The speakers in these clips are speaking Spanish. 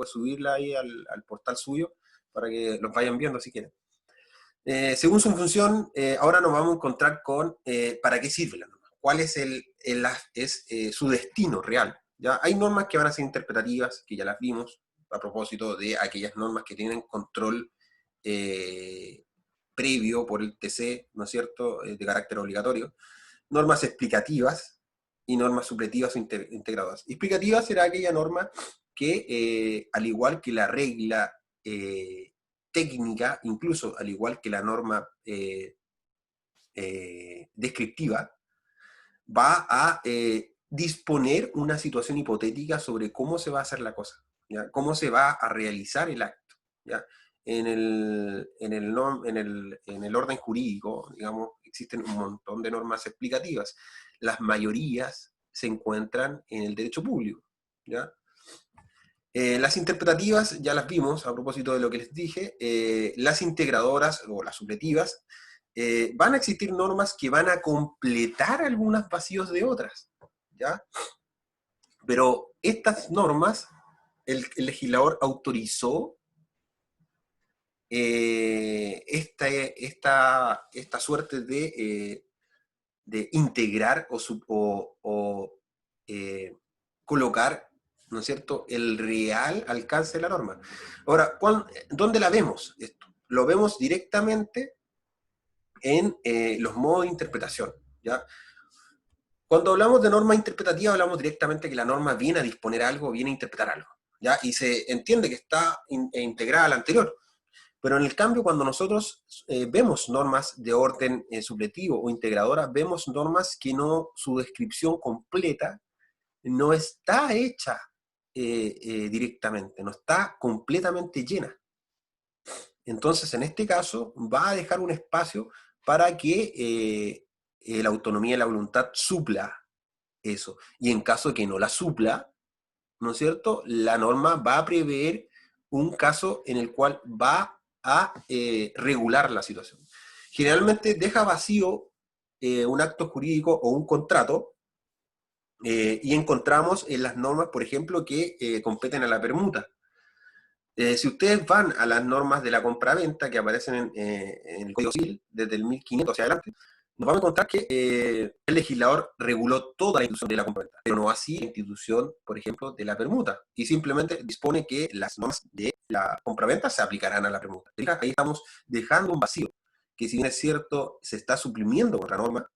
después subirla ahí al portal suyo para que los vayan viendo si quieren. Según su función, ahora nos vamos a encontrar con para qué sirve la norma, cuál es, su destino real. ¿Ya? Hay normas que van a ser interpretativas, que ya las vimos, a propósito de aquellas normas que tienen control previo por el TC, ¿no es cierto?, de carácter obligatorio. Normas explicativas y normas supletivas o integradoras. Explicativa será aquella norma que, al igual que la regla técnica, incluso al igual que la norma descriptiva, va a disponer una situación hipotética sobre cómo se va a hacer la cosa, ¿ya? Cómo se va a realizar el acto, ¿ya? En el orden jurídico, digamos, existen un montón de normas explicativas. Las mayorías se encuentran en el derecho público, ¿ya? Las interpretativas ya las vimos a propósito de lo que les dije. Las integradoras o las supletivas, van a existir normas que van a completar algunos vacíos de otras, ¿ya? Pero estas normas, el legislador autorizó esta suerte de integrar o colocar, ¿no es cierto?, el real alcance de la norma. Ahora, ¿dónde la vemos esto? Lo vemos directamente en los modos de interpretación, ¿ya? Cuando hablamos de norma interpretativa, hablamos directamente que la norma viene a disponer algo, viene a interpretar algo, ¿ya? Y se entiende que está integrada a la anterior. Pero en el cambio, cuando nosotros vemos normas de orden supletivo o integradora, vemos normas que su descripción completa no está hecha directamente, no está completamente llena. Entonces, en este caso, va a dejar un espacio para que la autonomía y la voluntad supla eso. Y en caso de que no la supla, ¿no es cierto?, la norma va a prever un caso en el cual va a regular la situación. Generalmente deja vacío un acto jurídico o un contrato, y encontramos en las normas, por ejemplo, que competen a la permuta. Si ustedes van a las normas de la compraventa que aparecen en el Código Civil desde el 1500 hacia adelante, nos vamos a encontrar que el legislador reguló toda la institución de la compraventa, pero no así la institución, por ejemplo, de la permuta, y simplemente dispone que las normas de la compraventa se aplicarán a la permuta. Ahí estamos dejando un vacío, que si bien es cierto, se está suprimiendo otra norma,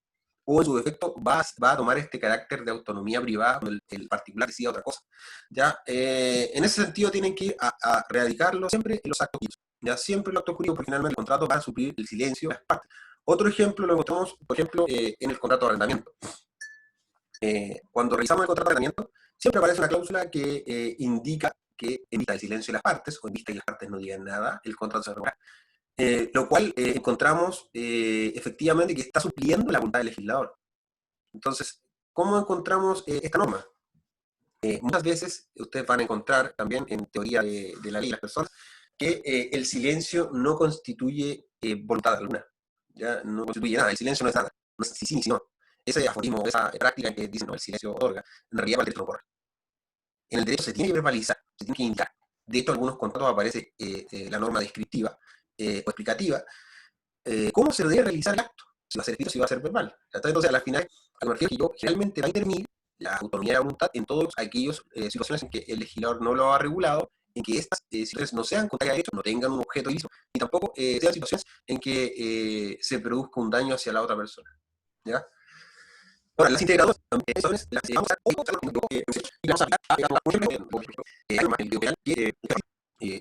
o en su defecto va a tomar este carácter de autonomía privada cuando el particular decida otra cosa. ¿Ya? En ese sentido tienen que ir a radicarlo siempre en los actos jurídicos. ¿Ya? Siempre los actos jurídicos, porque finalmente el contrato va a suplir el silencio de las partes. Otro ejemplo lo encontramos, por ejemplo, en el contrato de arrendamiento. Cuando revisamos el contrato de arrendamiento, siempre aparece una cláusula que indica que en vista del silencio de las partes, o en vista de que las partes no digan nada, el contrato se revocará. Lo cual encontramos efectivamente que está supliendo la voluntad del legislador. Entonces, ¿cómo encontramos esta norma? Muchas veces ustedes van a encontrar también en teoría de la ley de las personas que el silencio no constituye voluntad alguna, ¿ya? No constituye nada, el silencio no es nada, no es sí, sí, no. Ese aforismo, esa práctica que dicen, no, el silencio otorga, en realidad para el derecho no corre. En el derecho se tiene que verbalizar, se tiene que indicar. De hecho, en algunos contratos aparece la norma descriptiva o explicativa, cómo se debe realizar el acto, si va a ser escrito, si va a ser verbal. Entonces, al final, a lo que me refiero que yo generalmente va a intervenir la autonomía de la voluntad en todas aquellas situaciones en que el legislador no lo ha regulado, en que estas situaciones no sean contrarias a derechos, no tengan un objeto ilícito, y tampoco sean situaciones en que se produzca un daño hacia la otra persona. ¿Ya? Ahora, las integradoras también son las que vamos a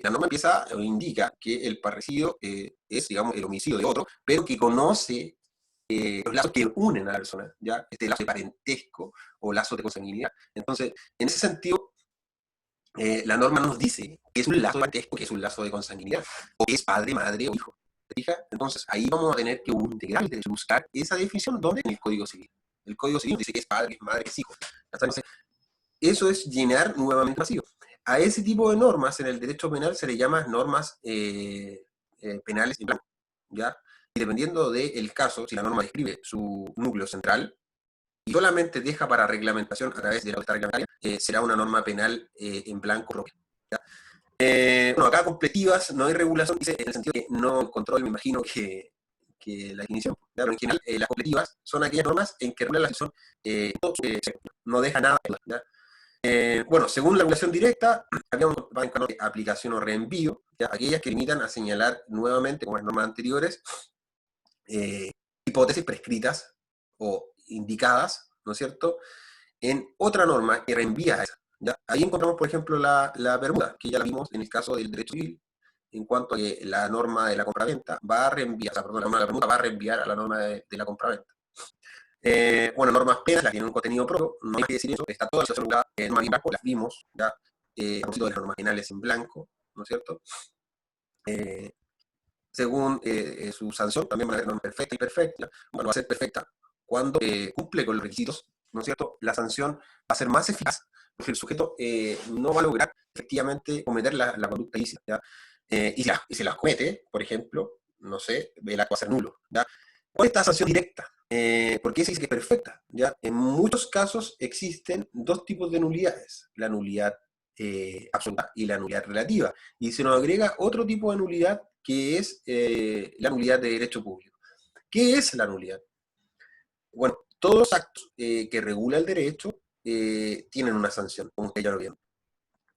la norma empieza o indica que el parricidio es, digamos, el homicidio de otro, pero que conoce los lazos que unen a la persona, ¿ya? Este lazo de parentesco o lazo de consanguinidad. Entonces, en ese sentido, la norma nos dice que es un lazo de parentesco, que es un lazo de consanguinidad, o que es padre, madre o hijo. ¿Te fijas? Entonces, ahí vamos a tener que integrar el derecho, buscar esa definición, ¿dónde? En el Código Civil. El Código Civil dice que es padre, que es madre, que es hijo. Entonces, eso es llenar nuevamente vacío. A ese tipo de normas en el derecho penal se le llama normas penales en blanco, ¿ya? Y dependiendo del caso, si la norma describe su núcleo central y solamente deja para reglamentación a través de la autoridad reglamentaria, será una norma penal en blanco propia, ¿ya? Bueno, acá completivas, no hay regulación, dice, en el sentido que no el control, me imagino que la definición. Pero en general, las completivas son aquellas normas en que regula la situación, no deja nada. ¿Ya? Bueno, según la regulación directa, habíamos de aplicación o reenvío, ¿ya? Aquellas que limitan a señalar nuevamente, como las normas anteriores, hipótesis prescritas o indicadas, ¿no es cierto?, en otra norma que reenvía a esa. ¿Ya? Ahí encontramos, por ejemplo, la permuta, que ya la vimos en el caso del derecho civil, en cuanto a que la norma de la compraventa va a reenviar, o sea, perdón, la norma de la permuta va a reenviar a la norma de la compraventa. Bueno, normas plenas, las que tienen un contenido propio, no hay que decir eso, está toda la situación regulada en normas en blanco, las vimos, ya, a propósito de las normas penales en blanco, ¿no es cierto? Según su sanción, también van a haber normas perfecta y perfecta. Bueno, va a ser perfecta cuando cumple con los requisitos, ¿no es cierto? La sanción va a ser más eficaz, porque el sujeto no va a lograr efectivamente cometer la conducta ilícita, ¿ya? Y si las comete, por ejemplo, no sé, el acto va a ser nulo, ¿ya? ¿Cuál es esta sanción directa? ¿Por qué se dice que es perfecta? ¿Ya? En muchos casos existen dos tipos de nulidades, la nulidad absoluta y la nulidad relativa, y se nos agrega otro tipo de nulidad que es la nulidad de derecho público. ¿Qué es la nulidad? Bueno, todos los actos que regula el derecho tienen una sanción, como ustedes ya lo vieron.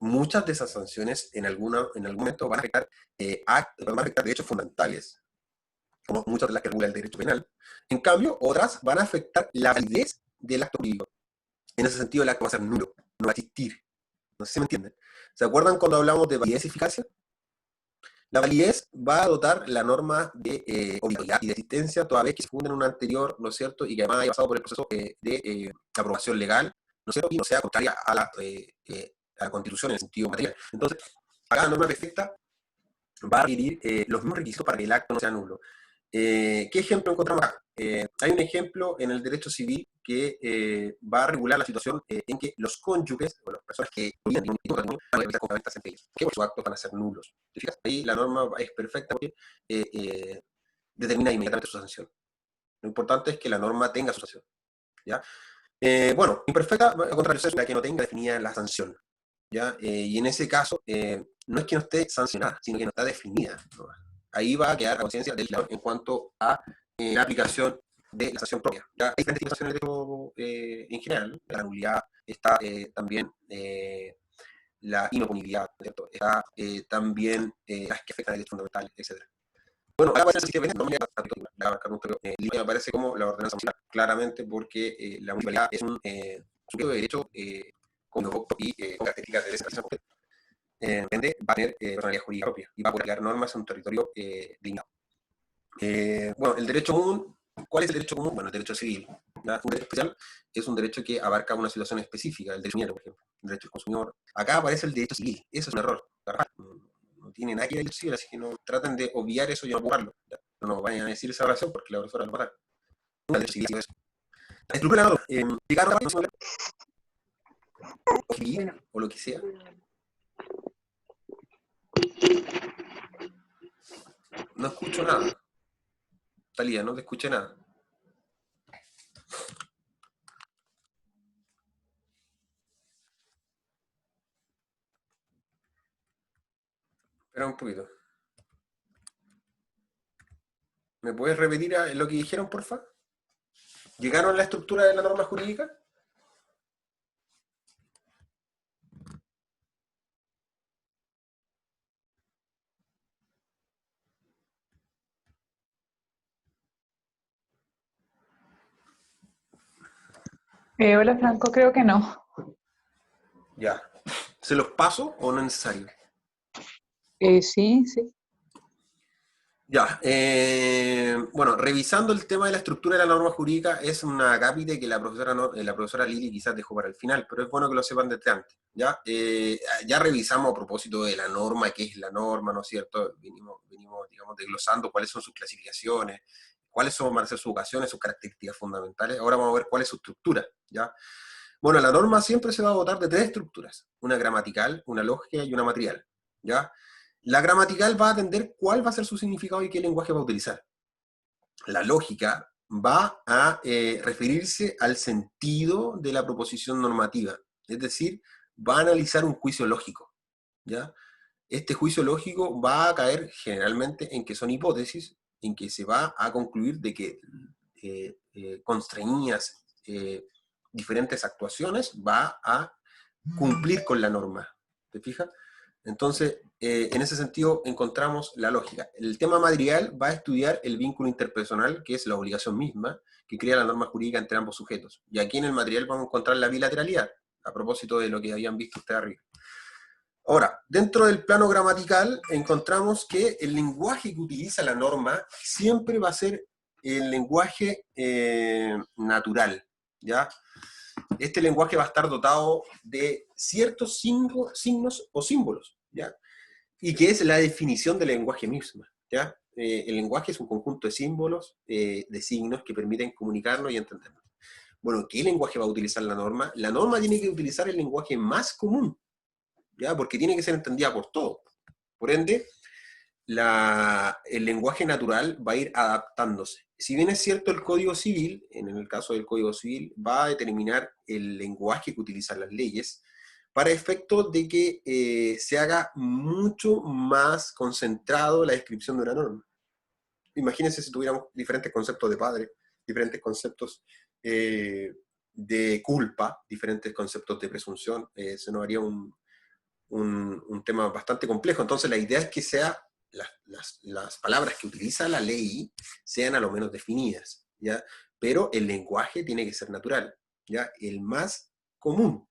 Muchas de esas sanciones en algún momento van a afectar derechos fundamentales, como muchas de las que regula el derecho penal. En cambio, otras van a afectar la validez del acto jurídico. En ese sentido, el acto va a ser nulo, no va a existir. No sé si me entienden. ¿Se acuerdan cuando hablamos de validez y eficacia? La validez va a dotar la norma de obligatoriedad y de existencia toda vez que se funda en una anterior, ¿no es cierto? Y que además haya pasado por el proceso de aprobación legal, ¿no es cierto? Y no sea contraria a la Constitución en el sentido material. Entonces, acá la norma perfecta va a requerir los mismos requisitos para que el acto no sea nulo. ¿Qué ejemplo encontramos acá? Hay un ejemplo en el derecho civil que va a regular la situación en que los cónyuges, o las personas que viven en un mismo matrimonio, van a realizar compraventas entre ellos, que sus actos van a ser nulos. ¿Te fijas? Ahí la norma es perfecta porque determina inmediatamente su sanción. Lo importante es que la norma tenga su sanción. ¿Ya? Bueno, imperfecta, a contrario, es la que no tenga definida la sanción. ¿Ya? Y en ese caso, no es que no esté sancionada, sino que no está definida, ¿no? Ahí va a quedar la conciencia del legislador en cuanto a la aplicación de la sanción propia. ¿Ya? Hay diferentes tipos de sanciones de derecho en general. La nulidad, está también la inoponibilidad, ¿cierto? Está también las que afectan el derecho fundamental, etc. Bueno, ahora aparece el sistema de el libro aparece como la ordenanza municipal, claramente porque la municipalidad es un sujeto de derecho con con características de descentralización completa. Va a tener personalidad jurídica propia y va a poder crear normas en un territorio limitado. Bueno, el derecho común, ¿cuál es el derecho común? Bueno, el derecho civil. ¿Ya? Un derecho especial es un derecho que abarca una situación específica, el derecho minero, por ejemplo, el derecho del consumidor. Acá aparece el derecho civil, eso es un error. No tiene nada que ver el derecho civil, así que no traten de obviar eso y no ocuparlo. No vayan a decir esa oración porque la profesora lo va a matar. El derecho civil es eso. La estructura de la norma, explicar o lo que sea. No escucho nada. Talía, no te escuché nada. Espera un poquito. ¿Me puedes repetir lo que dijeron, porfa? ¿Llegaron a la estructura de la norma jurídica? Hola Franco, creo que no. Ya. ¿Se los paso o no es necesario? Sí, sí. Ya. Bueno, revisando el tema de la estructura de la norma jurídica, es una acápite que la profesora Lili quizás dejó para el final, pero es bueno que lo sepan desde antes. ¿Ya? Ya revisamos a propósito de la norma, qué es la norma, ¿no es cierto? Venimos digamos, desglosando cuáles son sus clasificaciones, cuáles van a ser sus ocasiones, sus características fundamentales. Ahora vamos a ver cuál es su estructura. ¿Ya? Bueno, la norma siempre se va a dotar de tres estructuras: una gramatical, una lógica y una material. ¿Ya? La gramatical va a atender cuál va a ser su significado y qué lenguaje va a utilizar. La lógica va a referirse al sentido de la proposición normativa, es decir, va a analizar un juicio lógico, ¿ya? este juicio lógico va a caer generalmente en que son hipótesis, en que se va a concluir de que constreñidas diferentes actuaciones va a cumplir con la norma. ¿Te fijas? Entonces, en ese sentido encontramos la lógica. El tema madrigal va a estudiar el vínculo interpersonal, que es la obligación misma, que crea la norma jurídica entre ambos sujetos. Y aquí en el material vamos a encontrar la bilateralidad, a propósito de lo que habían visto ustedes arriba. Ahora, dentro del plano gramatical encontramos que el lenguaje que utiliza la norma siempre va a ser el lenguaje natural, ¿ya? Este lenguaje va a estar dotado de ciertos signos o símbolos, ¿ya? Y que es la definición del lenguaje mismo, ¿ya? El lenguaje es un conjunto de símbolos, de signos que permiten comunicarnos y entendernos. Bueno, ¿qué lenguaje va a utilizar la norma? La norma tiene que utilizar el lenguaje más común, ¿ya? Porque tiene que ser entendida por todos. Por ende, el lenguaje natural va a ir adaptándose. Si bien es cierto el Código Civil, en el caso del Código Civil, va a determinar el lenguaje que utilizan las leyes para efectos de que se haga mucho más concentrado la descripción de una norma. Imagínense si tuviéramos diferentes conceptos de padre, diferentes conceptos de culpa, diferentes conceptos de presunción, se nos haría un tema bastante complejo. Entonces la idea es que las palabras que utiliza la ley sean a lo menos definidas, ¿ya? Pero el lenguaje tiene que ser natural, ¿ya? El más común.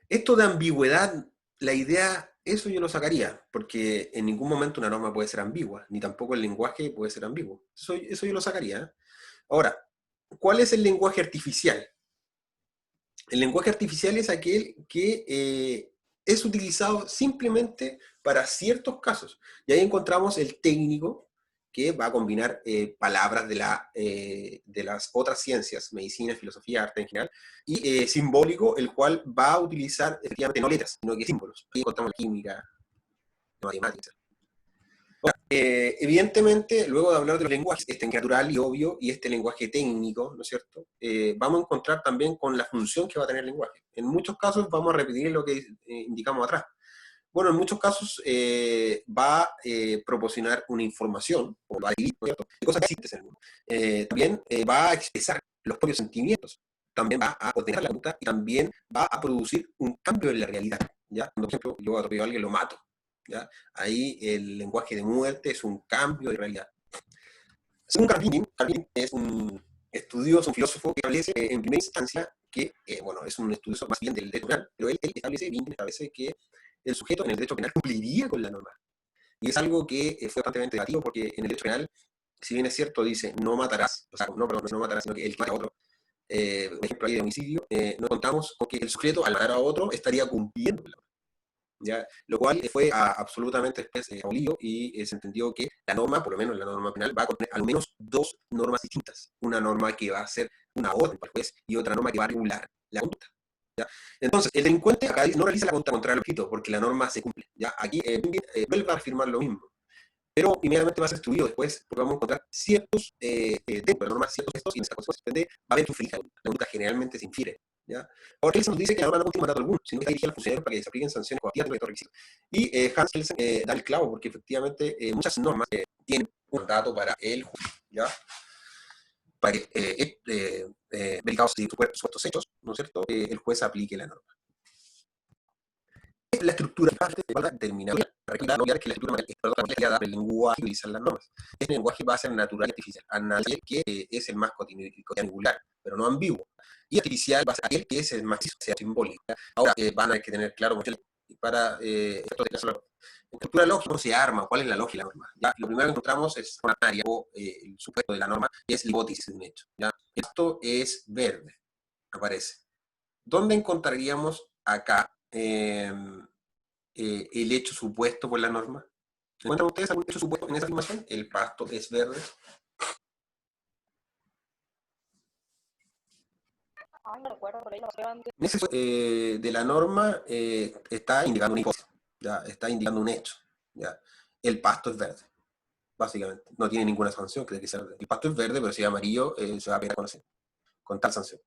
Esto de ambigüedad, la idea, eso yo lo sacaría, porque en ningún momento una norma puede ser ambigua, ni tampoco el lenguaje puede ser ambiguo. Eso yo lo sacaría, ¿eh? Ahora, ¿cuál es el lenguaje artificial? El lenguaje artificial es aquel que es utilizado simplemente para ciertos casos. Y ahí encontramos el técnico, que va a combinar palabras de las otras ciencias, medicina, filosofía, arte en general, y simbólico, el cual va a utilizar efectivamente no letras, sino que símbolos. Ahí encontramos química, matemáticas. Evidentemente, luego de hablar de los lenguajes, este natural y obvio, y este lenguaje técnico, ¿no es cierto? Vamos a encontrar también con la función que va a tener el lenguaje. En muchos casos vamos a repetir lo que indicamos atrás. Bueno, en muchos casos va a proporcionar una información, o va a decir, ¿no es cierto?, de cosas que existen en el mundo. También va a expresar los propios sentimientos, también va a ordenar la conducta y también va a producir un cambio en la realidad, ¿ya? Por ejemplo, yo atropello a alguien, lo mato, ¿ya? Ahí el lenguaje de muerte es un cambio de realidad. Según Calvin es un estudioso, un filósofo que establece en primera instancia que, bueno, es un estudioso más bien del derecho penal, pero él establece que el sujeto en el derecho penal cumpliría con la norma. Y es algo que fue constantemente debatido porque en el derecho penal, si bien es cierto, dice no matarás, o sea, no matarás, sino que el que mata a otro, por ejemplo, ahí de homicidio, no contamos con que el sujeto al matar a otro estaría cumpliendo la norma, ¿ya? Lo cual fue absolutamente abolido y se entendió que la norma, por lo menos la norma penal, va a contener al menos dos normas distintas. Una norma que va a ser una orden para el juez y otra norma que va a regular la conducta, ¿ya? Entonces, el delincuente acá no realiza la conducta contra el objeto porque la norma se cumple, ¿ya? Aquí vuelve a afirmar lo mismo, pero inmediatamente va a ser estudiado después porque vamos a encontrar ciertos dentro de la norma, ciertos gestos y en esa consecuencia va a haber que inferir la conducta generalmente se infiere, ¿ya? Ahora Kelsen nos dice que la norma no contiene mandato alguno, sino que está dirigida a los funcionarios para que se apliquen sanciones coactivas de estos requisitos. Y Hans Kelsen da el clavo porque efectivamente muchas normas tienen un mandato para el juez, ¿ya? Para que verificados supuestos hechos, ¿no es cierto?, el juez aplique la norma. La estructura determinada, no olvidar que la estructura material del lenguaje utilizar las normas. Este lenguaje va a ser natural y artificial. Natural, que es el más cotidiangular, pero no ambiguo. Y artificial va a ser aquel que es el más simbólico. Ahora van a que tener claro mucho para esto de la estructura lógica, cómo se arma, cuál es la lógica de la norma. ¿Ya? Lo primero que encontramos es una área o el sujeto de la norma, que es la hipótesis de un hecho. ¿Ya? Esto es verde, aparece. ¿Dónde encontraríamos acá el hecho supuesto por la norma? ¿Encuentran ustedes algún hecho supuesto en esa afirmación? El pasto es verde. Ay, no recuerdo, por ahí lo sé antes. En ese de la norma está indicando una hipótesis, ¿ya? Está indicando un hecho, ¿ya? El pasto es verde, básicamente. No tiene ninguna sanción que sea verde. El pasto es verde, pero si es amarillo, se va a pegar con tal sanción.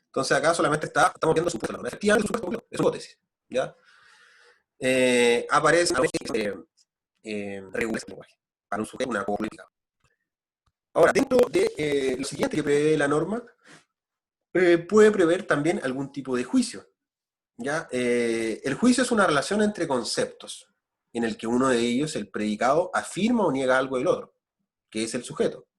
Entonces acá solamente estamos viendo supuesto. Efectivamente, es una hipótesis, ¿ya? aparece regulación del lenguaje para un sujeto, una política. Ahora, dentro de lo siguiente que prevé la norma, puede prever también algún tipo de juicio. ¿Ya? El juicio es una relación entre conceptos, en el que uno de ellos, el predicado, afirma o niega algo del otro, que es el sujeto.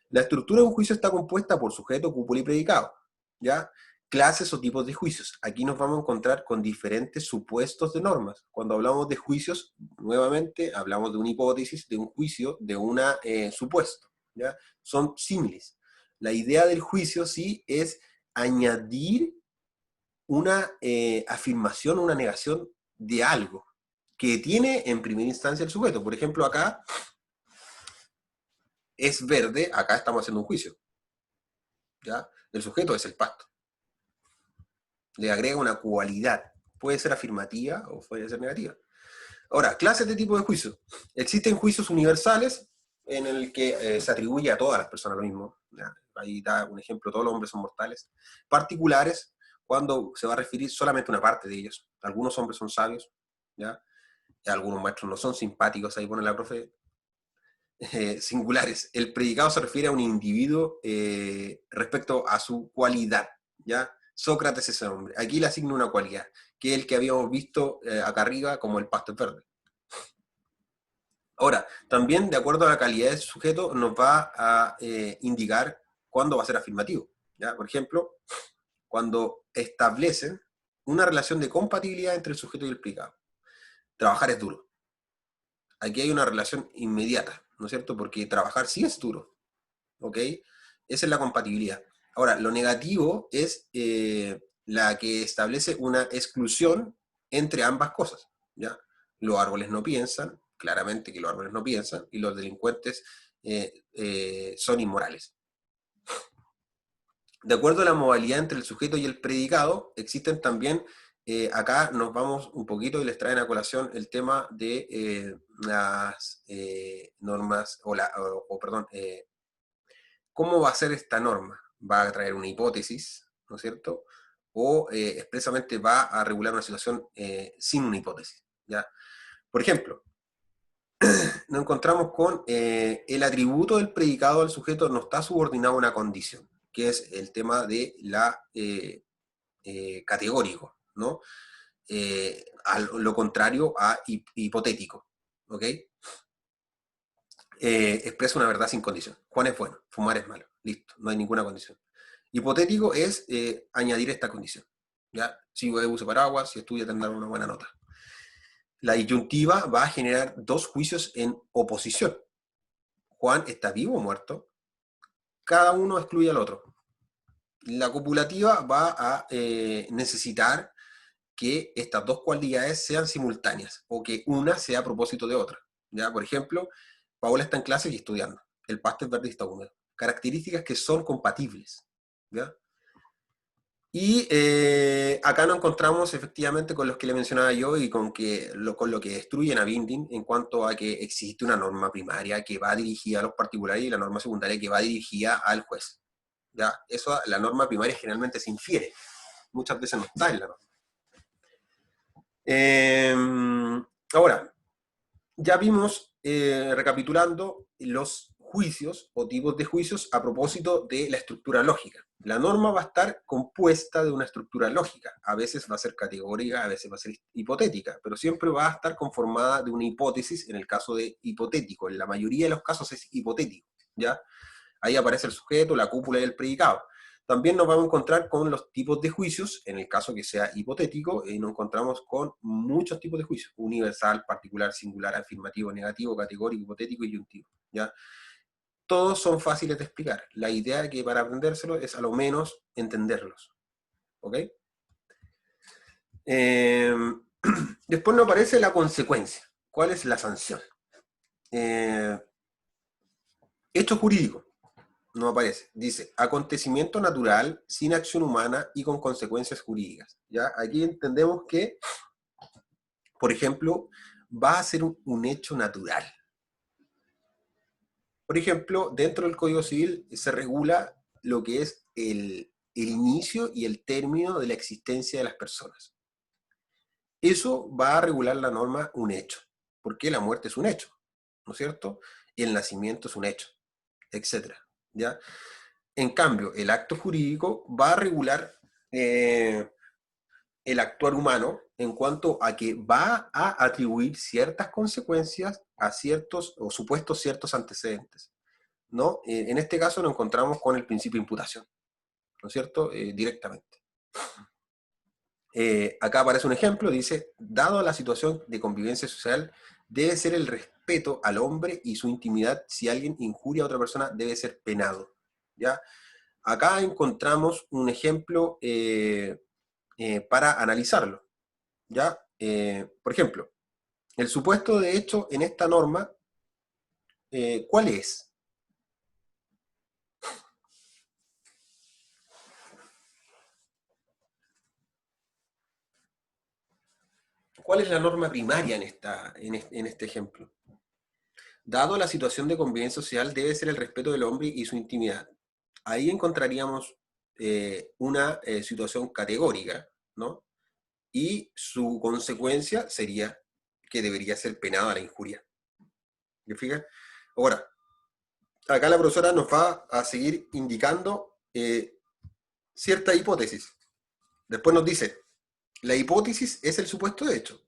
La estructura de un juicio está compuesta por sujeto, cúpula y predicado, ¿ya? Clases o tipos de juicios. Aquí nos vamos a encontrar con diferentes supuestos de normas. Cuando hablamos de juicios, nuevamente, hablamos de una hipótesis, de un juicio, de un supuesto, ¿ya? Son símiles. La idea del juicio, sí, es añadir una afirmación o una negación de algo que tiene en primera instancia el sujeto. Por ejemplo, acá es verde, acá estamos haciendo un juicio. ¿Ya? El sujeto es el pasto. Le agrega una cualidad. Puede ser afirmativa o puede ser negativa. Ahora, clases de tipo de juicio. Existen juicios universales en el que se atribuye a todas las personas lo mismo. ¿Ya? Ahí da un ejemplo, todos los hombres son mortales. Particulares, cuando se va a referir solamente a una parte de ellos. Algunos hombres son sabios, ¿ya? Y algunos maestros no son simpáticos, ahí pone la profe. Singulares. El predicado se refiere a un individuo respecto a su cualidad, ¿ya? Sócrates es ese hombre. Aquí le asigna una cualidad, que es el que habíamos visto acá arriba como el pasto es verde. Ahora, también de acuerdo a la calidad del sujeto nos va a indicar cuándo va a ser afirmativo, ¿ya? Por ejemplo, cuando establecen una relación de compatibilidad entre el sujeto y el predicado. Trabajar es duro. Aquí hay una relación inmediata, ¿no es cierto? Porque trabajar sí es duro, ¿ok? Esa es la compatibilidad. Ahora, lo negativo es la que establece una exclusión entre ambas cosas, ¿ya? Los árboles no piensan, claramente que los árboles no piensan, y los delincuentes son inmorales. De acuerdo a la modalidad entre el sujeto y el predicado, existen también, acá nos vamos un poquito y les traen a colación el tema de las normas, perdón, ¿cómo va a ser esta norma? ¿Va a traer una hipótesis, ¿no es cierto? O expresamente va a regular una situación sin una hipótesis, ¿ya? Por ejemplo, nos encontramos con el atributo del predicado al sujeto no está subordinado a una condición, que es el tema de la categórico, ¿no? A lo contrario a hipotético, ¿ok? Expresa una verdad sin condición. Juan es bueno, fumar es malo, listo, no hay ninguna condición. Hipotético es añadir esta condición, ¿ya? Si usa paraguas, si estudia tendrá una buena nota. La disyuntiva va a generar dos juicios en oposición. Juan está vivo o muerto, cada uno excluye al otro. La copulativa va a necesitar que estas dos cualidades sean simultáneas o que una sea a propósito de otra. ¿Ya? Por ejemplo, Paola está en clase y estudiando. El pasto es verde y está húmedo. Características que son compatibles. ¿Ya? Y acá nos encontramos efectivamente con los que le mencionaba yo y con lo que destruyen a Binding en cuanto a que existe una norma primaria que va dirigida a los particulares y la norma secundaria que va dirigida al juez. ¿Ya? Eso, la norma primaria generalmente se infiere. Muchas veces no está en la norma. Ahora, ya vimos, recapitulando, los juicios o tipos de juicios a propósito de la estructura lógica. La norma va a estar compuesta de una estructura lógica. A veces va a ser categórica, a veces va a ser hipotética, pero siempre va a estar conformada de una hipótesis en el caso de hipotético. En la mayoría de los casos es hipotético, ¿ya? Ahí aparece el sujeto, la cúpula y el predicado. También nos vamos a encontrar con los tipos de juicios, en el caso que sea hipotético, y nos encontramos con muchos tipos de juicios: universal, particular, singular, afirmativo, negativo, categórico, hipotético y disyuntivo, ¿ya? Todos son fáciles de explicar. La idea que para aprendérselo es a lo menos entenderlos, ¿ok? Después nos aparece la consecuencia. ¿Cuál es la sanción? Hecho jurídico. No aparece. Dice, acontecimiento natural, sin acción humana y con consecuencias jurídicas. ¿Ya? Aquí entendemos que, por ejemplo, va a ser un hecho natural. Por ejemplo, dentro del Código Civil se regula lo que es el inicio y el término de la existencia de las personas. eso va a regular la norma un hecho, porque la muerte es un hecho, ¿no es cierto? Y el nacimiento es un hecho, etcétera, ¿ya? En cambio, el acto jurídico va a regular el actuar humano en cuanto a que va a atribuir ciertas consecuencias a ciertos o supuestos ciertos antecedentes, ¿no? En este caso nos encontramos con el principio de imputación, ¿no es cierto? Directamente. Acá aparece un ejemplo, dice, dado la situación de convivencia social, debe ser el respeto al hombre y su intimidad. Si alguien injuria a otra persona, debe ser penado, ¿ya? Acá encontramos un ejemplo para analizarlo, ¿ya? Por ejemplo, el supuesto de hecho en esta norma, ¿cuál es? ¿Cuál es la norma primaria en este ejemplo? Dado la situación de convivencia social, debe ser el respeto del hombre y su intimidad. Ahí encontraríamos una situación categórica, ¿no? Y su consecuencia sería que debería ser penada la injuria. ¿Me fijas? Ahora, acá la profesora nos va a seguir indicando cierta hipótesis. Después nos dice, la hipótesis es el supuesto de hecho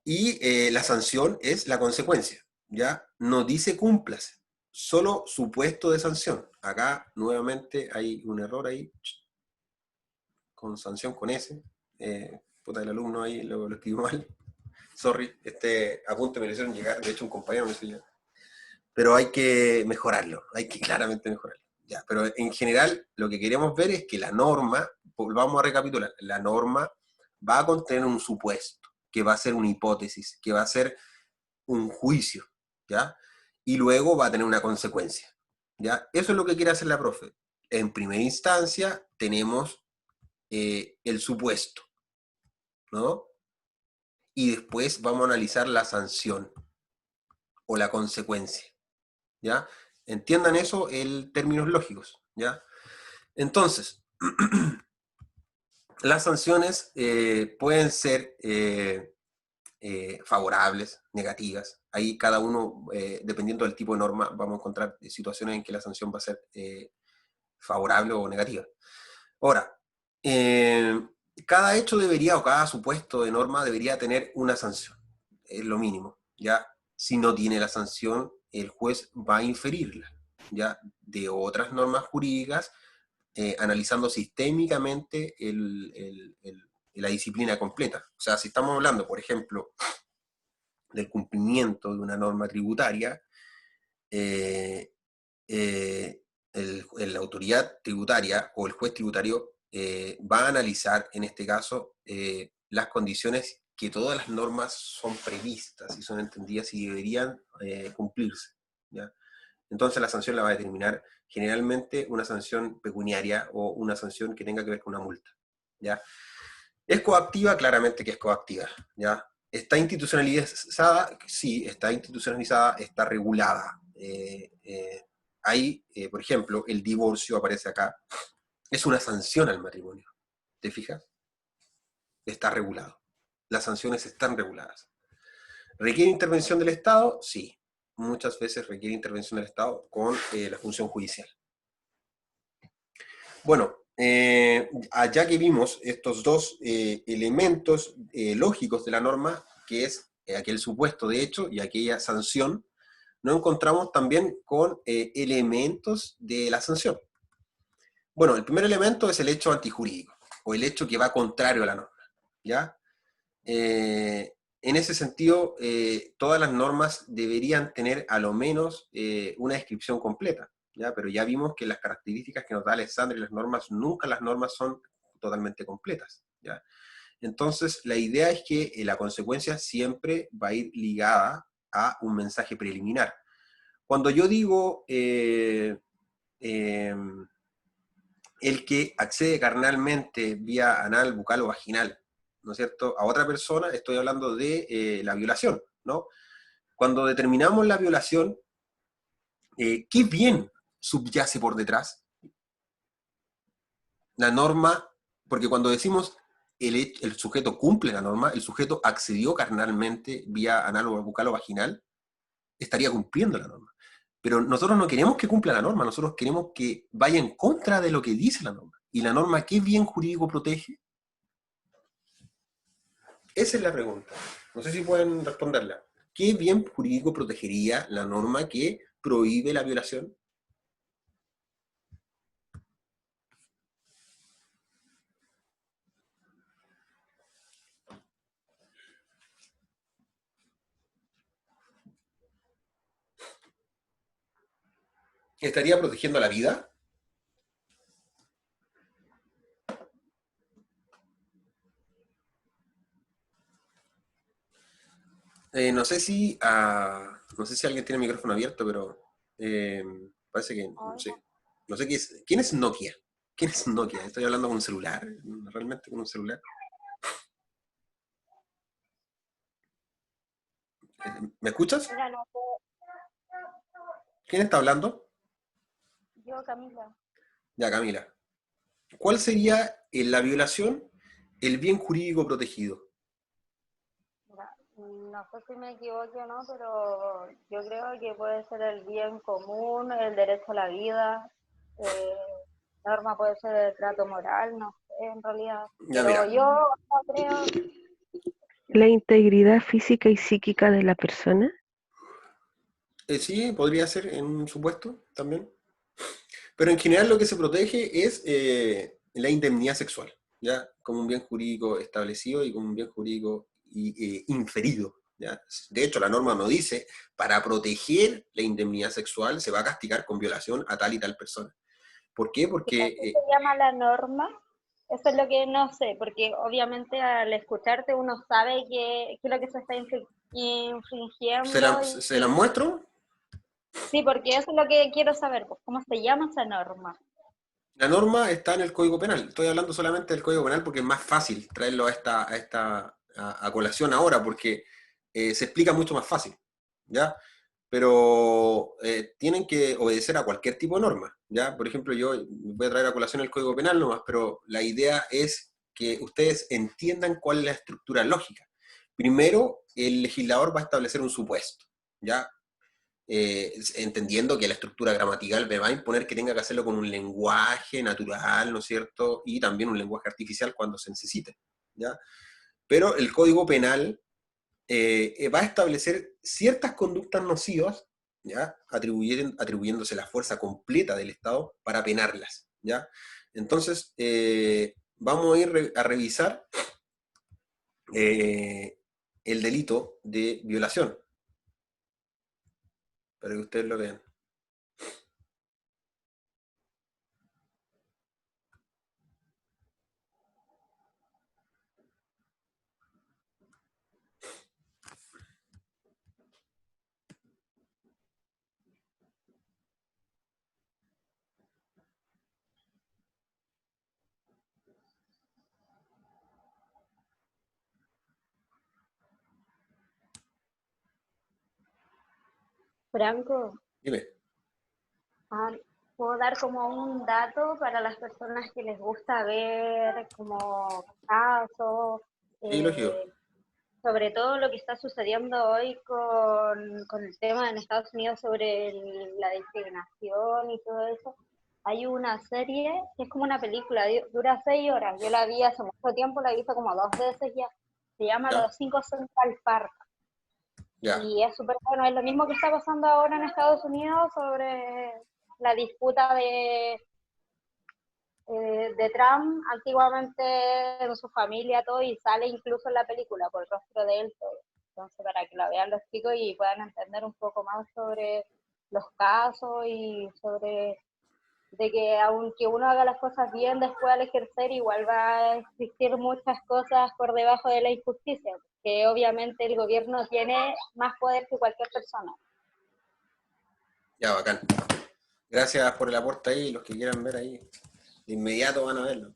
y la sanción es la consecuencia. ¿Ya? No dice cúmplase, solo supuesto de sanción. Acá nuevamente hay un error ahí, con sanción con S. Puta, el alumno ahí lo escribió mal. Sorry, este apunte me lo hicieron llegar, de hecho un compañero me hizo llegar. Pero hay que mejorarlo, hay que claramente mejorarlo. Ya, pero en general lo que queremos ver es que la norma, vamos a recapitular, la norma va a contener un supuesto, que va a ser una hipótesis, que va a ser un juicio, ¿ya? Y luego va a tener una consecuencia, ¿ya? Eso es lo que quiere hacer la profe. En primera instancia tenemos el supuesto, ¿no? Y después vamos a analizar la sanción o la consecuencia, ¿ya? Entiendan eso en términos lógicos, ¿ya? Entonces, las sanciones pueden ser favorables, negativas. Ahí cada uno, dependiendo del tipo de norma, vamos a encontrar situaciones en que la sanción va a ser favorable o negativa. Ahora, cada hecho debería, o cada supuesto de norma debería tener una sanción. Es lo mínimo. Ya, si no tiene la sanción, el juez va a inferirla, ya, de otras normas jurídicas, analizando sistémicamente la disciplina completa. O sea, si estamos hablando, por ejemplo, del cumplimiento de una norma tributaria, eh, la autoridad tributaria o el juez tributario va a analizar, en este caso, las condiciones que todas las normas son previstas y son entendidas y deberían cumplirse, ¿ya? Entonces la sanción la va a determinar generalmente una sanción pecuniaria o una sanción que tenga que ver con una multa, ¿ya? ¿Es coactiva? Claramente que es coactiva, ¿ya? ¿Está institucionalizada? Sí, está institucionalizada, está regulada. Hay, por ejemplo, el divorcio aparece acá, es una sanción al matrimonio, ¿te fijas? Está regulado. Las sanciones están reguladas. ¿Requiere intervención del Estado? Sí. Muchas veces requiere intervención del Estado con la función judicial. Bueno, ya que vimos estos dos elementos lógicos de la norma, que es aquel supuesto de hecho y aquella sanción, nos encontramos también con elementos de la sanción. Bueno, el primer elemento es el hecho antijurídico, o el hecho que va contrario a la norma, ¿ya? En ese sentido, todas las normas deberían tener a lo menos una descripción completa, ¿ya? Pero ya vimos que las características que nos da Alexandre y las normas, nunca las normas son totalmente completas, ¿ya? Entonces, la idea es que la consecuencia siempre va a ir ligada a un mensaje preliminar. Cuando yo digo el que accede carnalmente vía anal, bucal o vaginal, ¿no es cierto?, a otra persona, estoy hablando de la violación, ¿no? Cuando determinamos la violación, ¿qué bien subyace por detrás? La norma, porque cuando decimos el sujeto cumple la norma, el sujeto accedió carnalmente vía análogo bucal o vaginal, estaría cumpliendo la norma. Pero nosotros no queremos que cumpla la norma, nosotros queremos que vaya en contra de lo que dice la norma. ¿Y la norma qué bien jurídico protege? Esa es la pregunta. No sé si pueden responderla. ¿Qué bien jurídico protegería la norma que prohíbe la violación? ¿Estaría protegiendo la vida? No sé si alguien tiene el micrófono abierto, pero eh, parece que, no sé. No sé quién es Nokia. ¿Quién es Nokia? ¿Estoy hablando con un celular? ¿Realmente con un celular? ¿Me escuchas? Mira, no sé, ¿Quién está hablando? yo, Camila. Ya, Camila. ¿Cuál sería en la violación el bien jurídico protegido? Mira, no sé si me equivoco o no, pero yo creo que puede ser el bien común, el derecho a la vida, norma puede ser el trato moral, no sé, en realidad. Ya, Pero mira. yo no creo, La integridad física y psíquica de la persona. Sí, podría ser en un supuesto también. Pero en general lo que se protege es la indemnidad sexual, ¿ya? Como un bien jurídico establecido y como un bien jurídico inferido, ¿ya? De hecho, la norma no dice, para proteger la indemnidad sexual se va a castigar con violación a tal y tal persona. ¿Por qué? ¿y Porque por qué se llama la norma? Eso es lo que no sé, porque obviamente al escucharte uno sabe qué es lo que se está infringiendo se la muestro. sí, porque eso es lo que quiero saber, pues, ¿cómo se llama esa norma? La norma está en el Código Penal. Estoy hablando solamente del Código Penal porque es más fácil traerlo a colación ahora, porque se explica mucho más fácil, ¿ya? Pero tienen que obedecer a cualquier tipo de norma, ¿ya? Por ejemplo, yo voy a traer a colación el Código Penal nomás, pero la idea es que ustedes entiendan cuál es la estructura lógica. Primero, el legislador va a establecer un supuesto, ¿ya? Entendiendo que la estructura gramatical me va a imponer que tenga que hacerlo con un lenguaje natural, ¿no es cierto? Y también un lenguaje artificial cuando se necesite, ¿ya? Pero el Código Penal va a establecer ciertas conductas nocivas, ¿ya? Atribuyéndose la fuerza completa del Estado para penarlas, ¿ya? Entonces, vamos a ir a revisar el delito de violación, para que ustedes lo vean. Franco, Dime. ah, puedo dar como un dato para las personas que les gusta ver como casos, Sí, lógico. eh, sobre todo lo que está sucediendo hoy con el tema en Estados Unidos sobre la discriminación y todo eso. Hay una serie que es como una película, dura 6 horas. Yo la vi hace mucho tiempo, la he visto como 2 veces ya. Se llama Ya, Los Cinco Central Park. ya. Y es súper bueno, es lo mismo que está pasando ahora en Estados Unidos sobre la disputa de Trump, antiguamente en su familia, todo, y sale incluso en la película por el rostro de él, todo. Entonces, para que la vean los chicos y puedan entender un poco más sobre los casos y sobre de que aunque uno haga las cosas bien después al ejercer, igual va a existir muchas cosas por debajo de la injusticia, que obviamente el gobierno tiene más poder que cualquier persona. Ya, bacán. Gracias por el aporte ahí, los que quieran ver ahí, de inmediato van a verlo.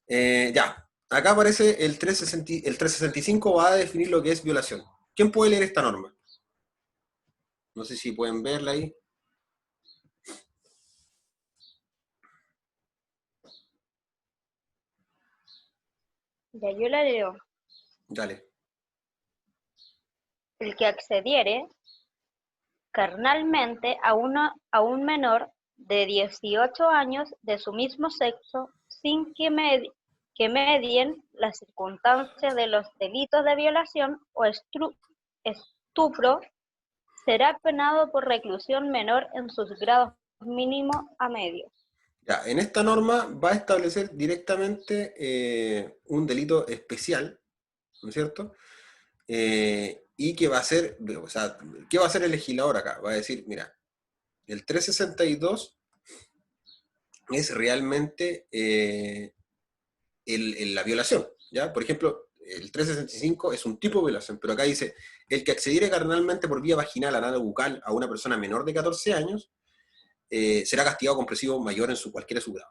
Ya, acá aparece el 365 va a definir lo que es violación. ¿Quién puede leer esta norma? No sé si pueden verla ahí. Ya yo la leo. Dale. El que accediere carnalmente a un menor de 18 años de su mismo sexo sin que medien las circunstancias de los delitos de violación o estupro, será penado por reclusión menor en sus grados mínimo a medios. Ya, en esta norma va a establecer directamente un delito especial, ¿no es cierto? Y que va a ser, o sea, ¿qué va a hacer el legislador acá? Va a decir, mira, el 362 es realmente la violación, ¿ya? Por ejemplo, el 365 es un tipo de violación, pero acá dice, el que accediere carnalmente por vía vaginal, anal o bucal a una persona menor de 14 años, será castigado con presidio mayor en cualquiera de su grado.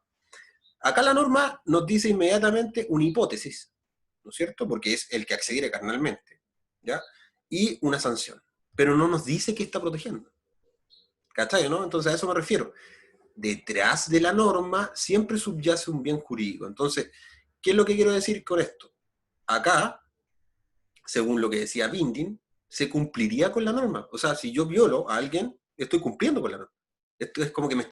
Acá la norma nos dice inmediatamente una hipótesis, ¿no es cierto? Porque es el que accediere carnalmente, ¿ya? Y una sanción. Pero no nos dice qué está protegiendo. ¿Cachai, no? Entonces a eso me refiero. Detrás de la norma siempre subyace un bien jurídico. Entonces, ¿qué es lo que quiero decir con esto? Acá, según lo que decía Binding, se cumpliría con la norma. O sea, si yo violo a alguien, estoy cumpliendo con la norma. Esto es como que me